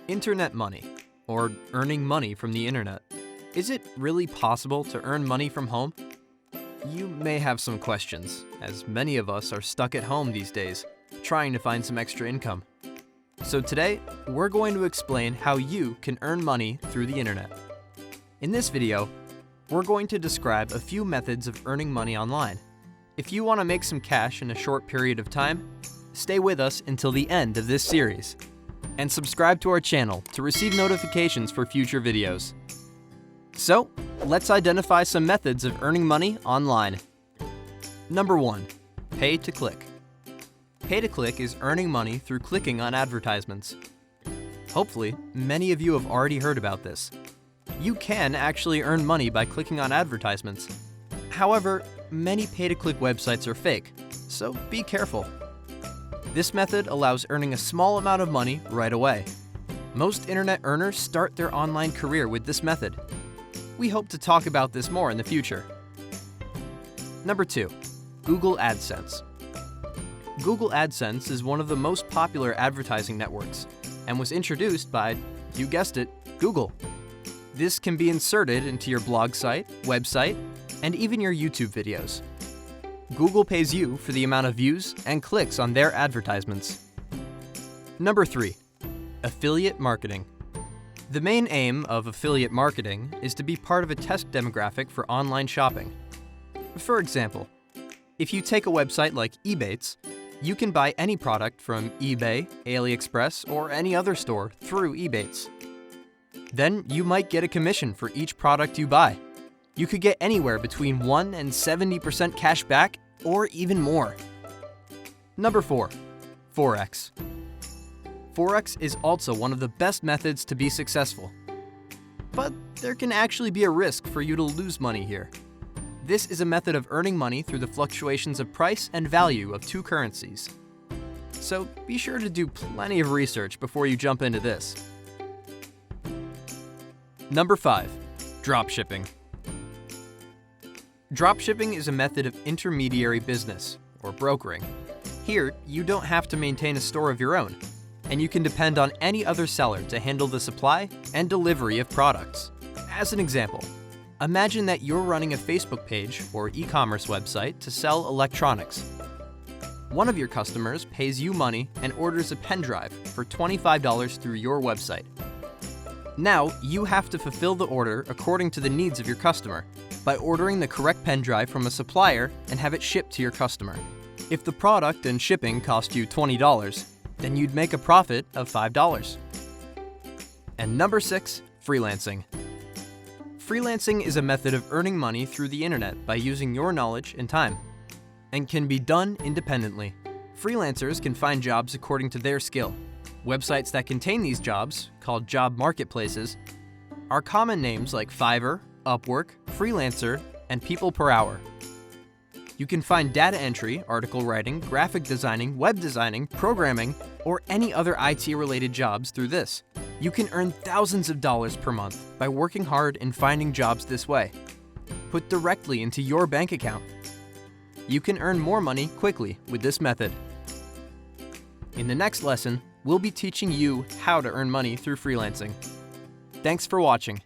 Internet money, or earning money from the internet. Is it really possible to earn money from home? You may have some questions, as many of us are stuck at home these days, trying to find some extra income. So today, we're going to explain how you can earn money through the internet. In this video, we're going to describe a few methods of earning money online. If you want to make some cash in a short period of time, stay with us until the end of this series. And subscribe to our channel to receive notifications for future videos. So, let's identify some methods of earning money online. Number 1. Pay to click. Pay to click is earning money through clicking on advertisements. Hopefully, many of you have already heard about this. You can actually earn money by clicking on advertisements. However, many pay-to-click websites are fake, so be careful. This method allows earning a small amount of money right away. Most internet earners start their online career with this method. We hope to talk about this more in the future. Number 2. Google AdSense. Google AdSense is one of the most popular advertising networks and was introduced by, you guessed it, Google. This can be inserted into your blog site, website, and even your YouTube videos. Google pays you for the amount of views and clicks on their advertisements. Number 3. Affiliate marketing. The main aim of affiliate marketing is to be part of a test demographic for online shopping. For example, if you take a website like Ebates, you can buy any product from eBay, AliExpress, or any other store through Ebates. Then you might get a commission for each product you buy. You could get anywhere between 1 and 70% cash back, or even more. Number 4. Forex. Forex is also one of the best methods to be successful. But there can actually be a risk for you to lose money here. This is a method of earning money through the fluctuations of price and value of two currencies. So be sure to do plenty of research before you jump into this. Number 5. Dropshipping. Dropshipping is a method of intermediary business, or brokering. Here, you don't have to maintain a store of your own, and you can depend on any other seller to handle the supply and delivery of products. As an example, imagine that you're running a Facebook page or e-commerce website to sell electronics. One of your customers pays you money and orders a pen drive for $25 through your website. Now, you have to fulfill the order according to the needs of your customer by ordering the correct pen drive from a supplier and have it shipped to your customer. If the product and shipping cost you $20, then you'd make a profit of $5. And number 6, freelancing. Freelancing is a method of earning money through the internet by using your knowledge and time, and can be done independently. Freelancers can find jobs according to their skill. Websites that contain these jobs, called job marketplaces, are common names like Fiverr, Upwork, Freelancer, and People Per Hour. You can find data entry, article writing, graphic designing, web designing, programming, or any other IT-related jobs through this. You can earn thousands of dollars per month by working hard and finding jobs this way, put directly into your bank account. You can earn more money quickly with this method. In the next lesson, we'll be teaching you how to earn money through freelancing. Thanks for watching.